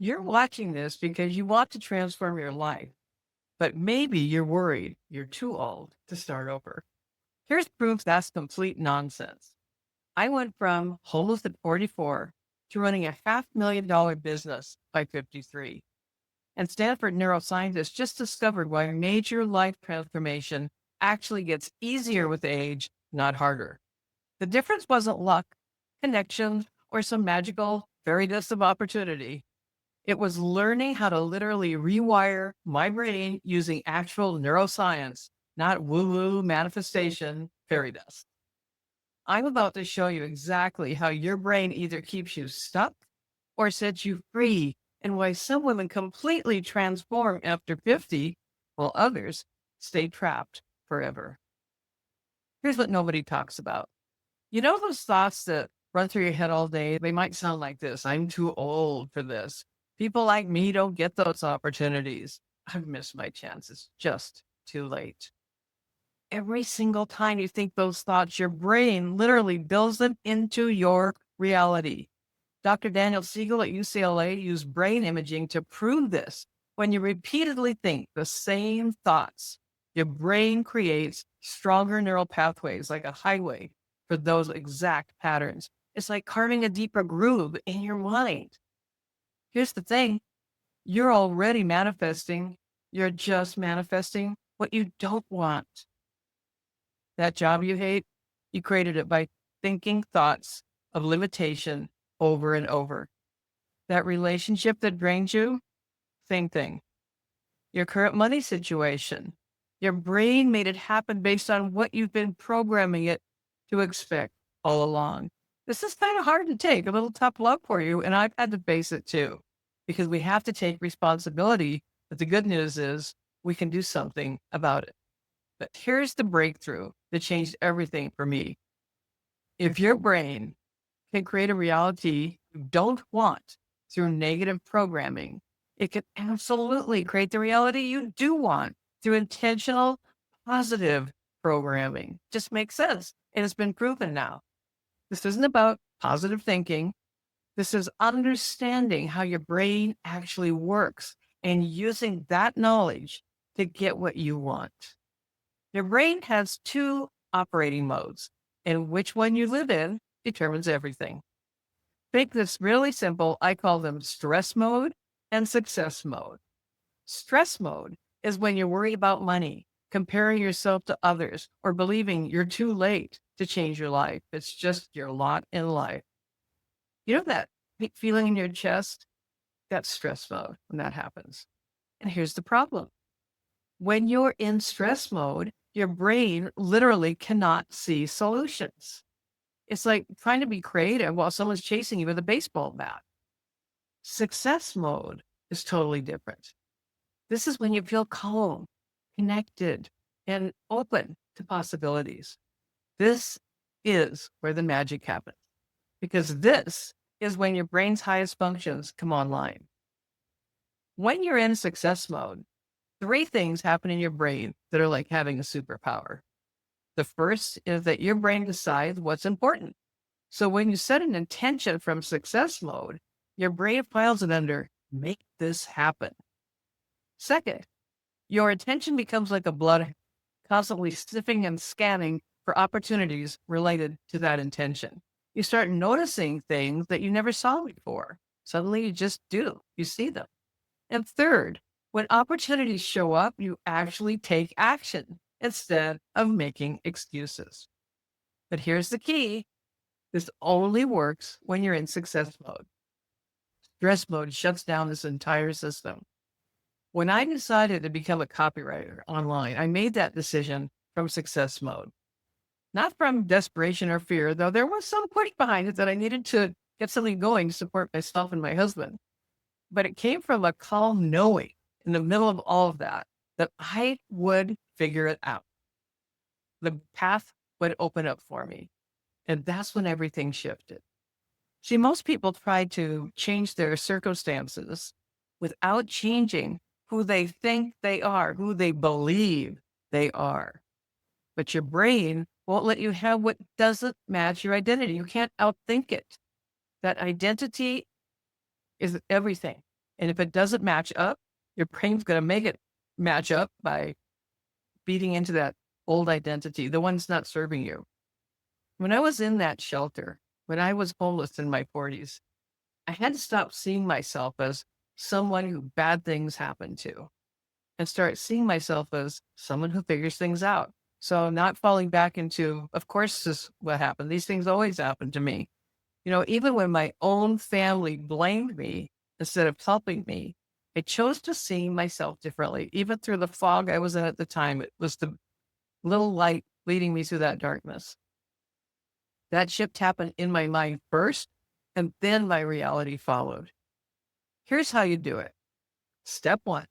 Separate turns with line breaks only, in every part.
You're watching this because you want to transform your life, but maybe you're worried you're too old to start over. Here's proof that's complete nonsense. I went from homeless at 44 to running a $500,000 business by 53. And Stanford neuroscientists just discovered why major life transformation actually gets easier with age, not harder. The difference wasn't luck, connections, or some magical fairy dust of opportunity. It was learning how to literally rewire my brain using actual neuroscience, not woo woo manifestation fairy dust. I'm about to show you exactly how your brain either keeps you stuck or sets you free, and why some women completely transform after 50, while others stay trapped forever. Here's what nobody talks about. You know those thoughts that run through your head all day? They might sound like this: I'm too old for this. People like me don't get those opportunities. I've missed my chances. Just too late. Every single time you think those thoughts, your brain literally builds them into your reality. Dr. Daniel Siegel at UCLA used brain imaging to prove this. When you repeatedly think the same thoughts, your brain creates stronger neural pathways like a highway for those exact patterns. It's like carving a deeper groove in your mind. Here's the thing: you're already manifesting, you're just manifesting what you don't want. That job you hate, you created it by thinking thoughts of limitation over and over. That relationship that drains you, same thing. Your current money situation, your brain made it happen based on what you've been programming it to expect all along. This is kind of hard to take, a little tough love for you. And I've had to face it too, because we have to take responsibility. But the good news is we can do something about it. But here's the breakthrough that changed everything for me. If your brain can create a reality you don't want through negative programming, it can absolutely create the reality you do want through intentional, positive programming. Just makes sense. And it's been proven now. This isn't about positive thinking. This is understanding how your brain actually works and using that knowledge to get what you want. Your brain has two operating modes, and which one you live in determines everything. Make this really simple. I call them stress mode and success mode. Stress mode is when you worry about money, comparing yourself to others, or believing you're too late to change your life. It's just your lot in life. You know that feeling in your chest? That's stress mode when that happens. And here's the problem: when you're in stress mode, your brain literally cannot see solutions. It's like trying to be creative while someone's chasing you with a baseball bat. Success mode is totally different. This is when you feel calm, connected, and open to possibilities. This is where the magic happens, because this is when your brain's highest functions come online. When you're in success mode, three things happen in your brain that are like having a superpower. The first is that your brain decides what's important. So when you set an intention from success mode, your brain files it under make this happen. Second, your attention becomes like a blood, constantly sniffing and scanning for opportunities related to that intention. You start noticing things that you never saw before. Suddenly you just do, you see them. And third, when opportunities show up, you actually take action instead of making excuses. But here's the key: this only works when you're in success mode. Stress mode shuts down this entire system. When I decided to become a copywriter online, I made that decision from success mode, not from desperation or fear, though there was some push behind it that I needed to get something going to support myself and my husband. But it came from a calm knowing in the middle of all of that, that I would figure it out. The path would open up for me. And that's when everything shifted. See, most people try to change their circumstances without changing who they think they are, who they believe they are. But your brain won't let you have what doesn't match your identity. You can't outthink it. That identity is everything. And if it doesn't match up, your brain's going to make it match up by feeding into that old identity, the one that's not serving you. When I was in that shelter, when I was homeless in my 40s, I had to stop seeing myself as someone who bad things happen to and start seeing myself as someone who figures things out. So not falling back into, of course, this is what happened. These things always happen to me. Even when my own family blamed me instead of helping me, I chose to see myself differently. Even through the fog I was in at the time, it was the little light leading me through that darkness. That shift happened in my mind first, and then my reality followed. Here's how you do it. Step one,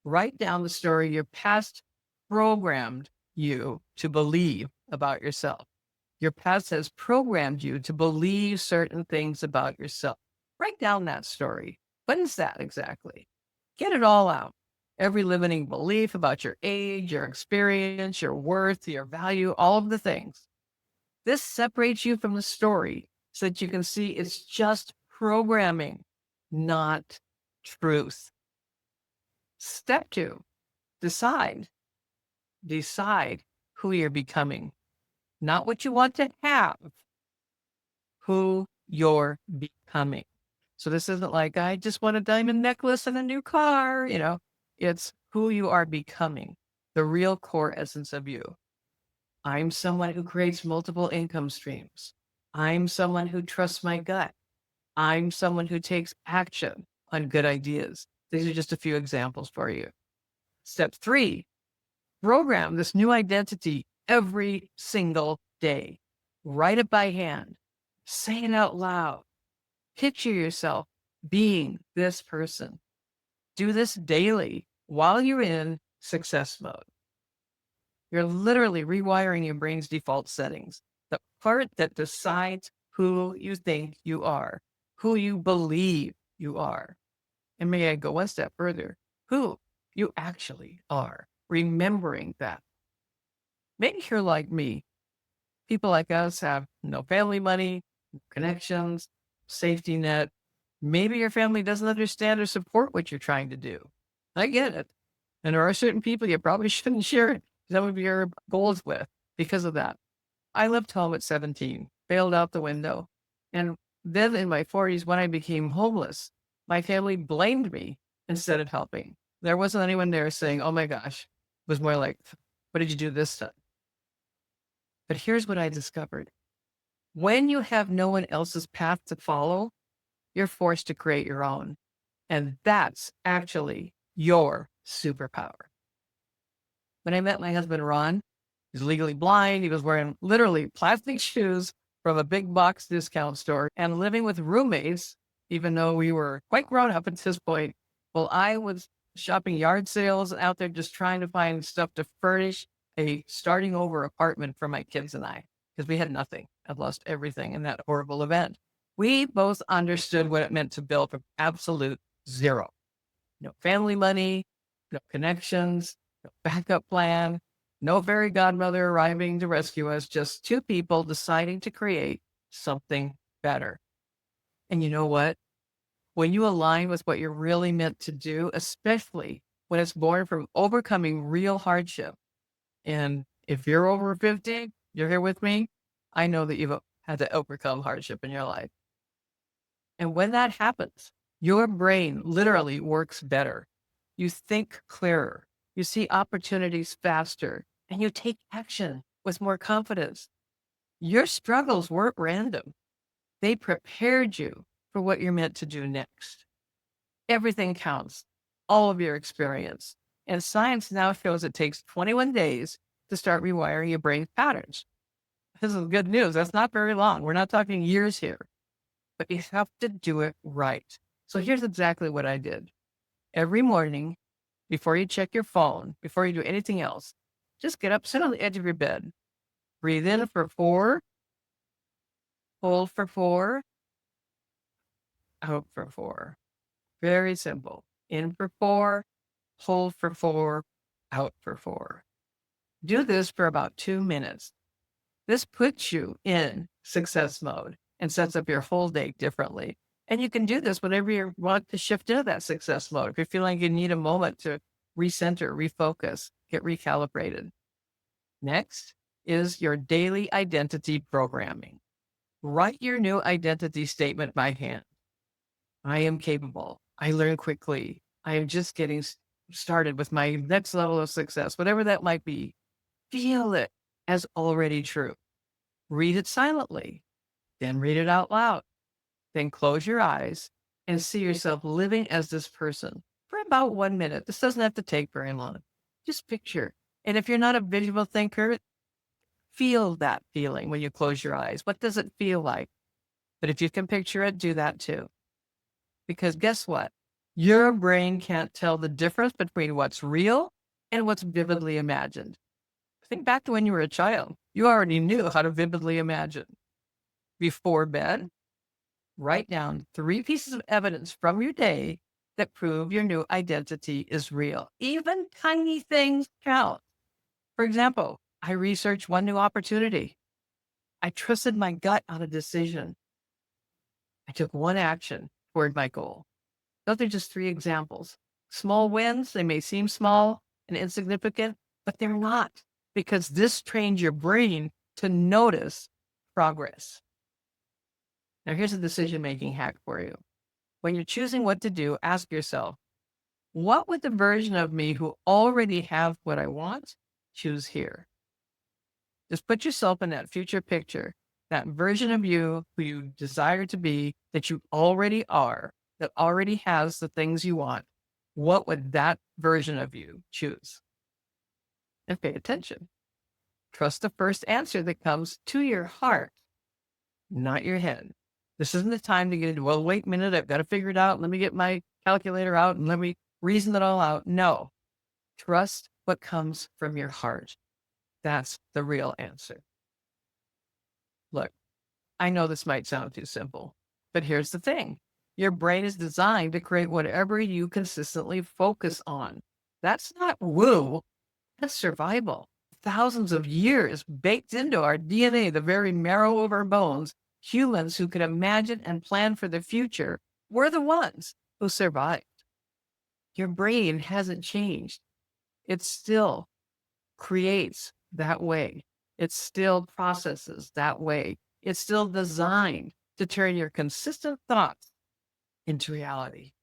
write down the story your past programmed you to believe about yourself. Your past has programmed you to believe certain things about yourself. Write down that story. What is that exactly? Get it all out. Every limiting belief about your age, your experience, your worth, your value, all of the things. This separates you from the story so that you can see it's just programming, not truth. Step two, decide. Decide who you're becoming, not what you want to have, who you're becoming. So this isn't like, I just want a diamond necklace and a new car. It's who you are becoming, the real core essence of you. I'm someone who creates multiple income streams. I'm someone who trusts my gut. I'm someone who takes action on good ideas. These are just a few examples for you. Step three, program this new identity every single day. Write it by hand. Say it out loud. Picture yourself being this person. Do this daily while you're in success mode. You're literally rewiring your brain's default settings, the part that decides who you think you are, who you believe you are. And may I go one step further, who you actually are, remembering that. Maybe you're like me. People like us have no family money, no connections, safety net. Maybe your family doesn't understand or support what you're trying to do. I get it. And there are certain people you probably shouldn't share some of your goals with because of that. I left home at 17, bailed out the window. And then in my 40s, when I became homeless, my family blamed me instead of helping. There wasn't anyone there saying, oh my gosh. It was more like, what did you do this time? But here's what I discovered. When you have no one else's path to follow, you're forced to create your own. And that's actually your superpower. When I met my husband, Ron, he's legally blind. He was wearing literally plastic shoes from a big box discount store and living with roommates, even though we were quite grown up at this point. Well, I was shopping yard sales out there just trying to find stuff to furnish a starting over apartment for my kids and I, because we had nothing. I'd lost everything in that horrible event. We both understood what it meant to build from absolute zero. No family money, no connections, no backup plan, no fairy godmother arriving to rescue us, just two people deciding to create something better. And you know what? When you align with what you're really meant to do, especially when it's born from overcoming real hardship, and if you're over 50, you're here with me, I know that you've had to overcome hardship in your life. And when that happens, your brain literally works better. You think clearer, you see opportunities faster, and you take action with more confidence. Your struggles weren't random. They prepared you for what you're meant to do next. Everything counts, all of your experience. And science now shows it takes 21 days to start rewiring your brain's patterns. This is good news. That's not very long. We're not talking years here, but you have to do it right. So here's exactly what I did. Every morning, before you check your phone, before you do anything else, just get up, sit on the edge of your bed, breathe in for 4, hold for 4, out for 4. Very simple. In for 4, hold for 4, out for 4. Do this for about 2 minutes. This puts you in success mode and sets up your whole day differently. And you can do this whenever you want to shift into that success mode. If you're feeling like you need a moment to recenter, refocus, get recalibrated. Next is your daily identity programming. Write your new identity statement by hand. I am capable. I learn quickly. I am just getting started with my next level of success, whatever that might be. Feel it as already true. Read it silently, then read it out loud. Then close your eyes and see yourself living as this person for about 1 minute. This doesn't have to take very long. Just picture. And if you're not a visual thinker, feel that feeling when you close your eyes. What does it feel like? But if you can picture it, do that too. Because guess what? Your brain can't tell the difference between what's real and what's vividly imagined. Think back to when you were a child. You already knew how to vividly imagine. Before bed, write down 3 pieces of evidence from your day that prove your new identity is real. Even tiny things count. For example, I researched one new opportunity. I trusted my gut on a decision. I took one action toward my goal. Those are just 3 examples. Small wins, they may seem small and insignificant, but they're not, because this trains your brain to notice progress. Now, here's a decision-making hack for you. When you're choosing what to do, ask yourself, what would the version of me who already have what I want choose here? Just put yourself in that future picture, that version of you who you desire to be, that you already are, that already has the things you want. What would that version of you choose? And pay attention. Trust the first answer that comes to your heart, not your head. This isn't the time to get into, well, wait a minute, I've got to figure it out. Let me get my calculator out and let me reason it all out. No, trust what comes from your heart. That's the real answer. Look, I know this might sound too simple, but here's the thing. Your brain is designed to create whatever you consistently focus on. That's not woo, that's survival. Thousands of years baked into our DNA, the very marrow of our bones. Humans who could imagine and plan for the future were the ones who survived. Your brain hasn't changed. It still creates that way. It still processes that way. It's still designed to turn your consistent thoughts into reality.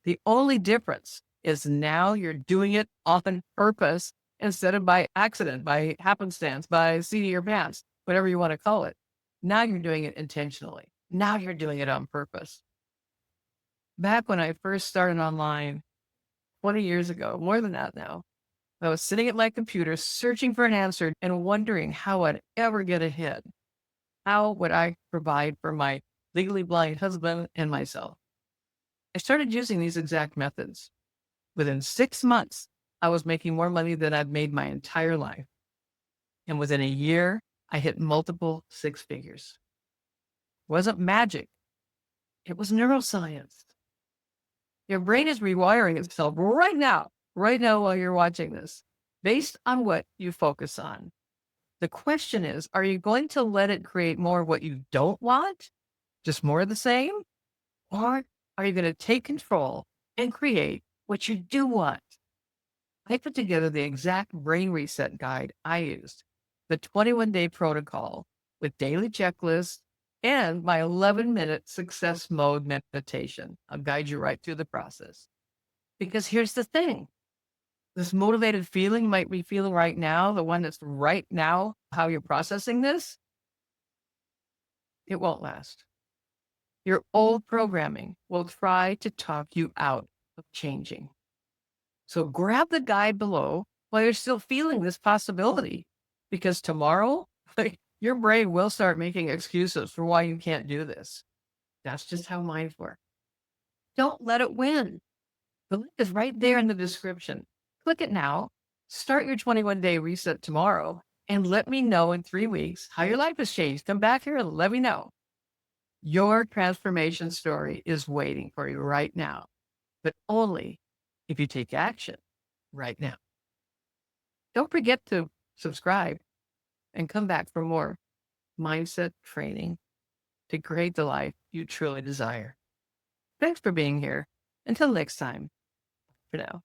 The only difference is now you're doing it on purpose instead of by accident, by happenstance, by seat of your pants, whatever you want to call it. Now you're doing it intentionally. Now you're doing it on purpose. Back when I first started online 20 years ago, more than that now, I was sitting at my computer searching for an answer and wondering how I'd ever get ahead. How would I provide for my legally blind husband and myself? I started using these exact methods. Within 6 months, I was making more money than I'd made my entire life. And within a year, I hit multiple 6 figures. It wasn't magic. It was neuroscience. Your brain is rewiring itself right now while you're watching this, based on what you focus on. The question is, are you going to let it create more of what you don't want? Just more of the same? Or are you going to take control and create what you do want? I put together the exact brain reset guide I used, the 21-day protocol with daily checklists and my 11-minute success mode meditation. I'll guide you right through the process. Because here's the thing. This motivated feeling you might be feeling right now, the one that's right now, how you're processing this, it won't last. Your old programming will try to talk you out of changing. So grab the guide below while you're still feeling this possibility, because tomorrow, your brain will start making excuses for why you can't do this. That's just how minds work. Don't let it win. The link is right there in the description. Click it now, start your 21-day reset tomorrow, and let me know in 3 weeks how your life has changed. Come back here and let me know. Your transformation story is waiting for you right now, but only if you take action right now. Don't forget to subscribe and come back for more mindset training to create the life you truly desire. Thanks for being here. Until next time, for now.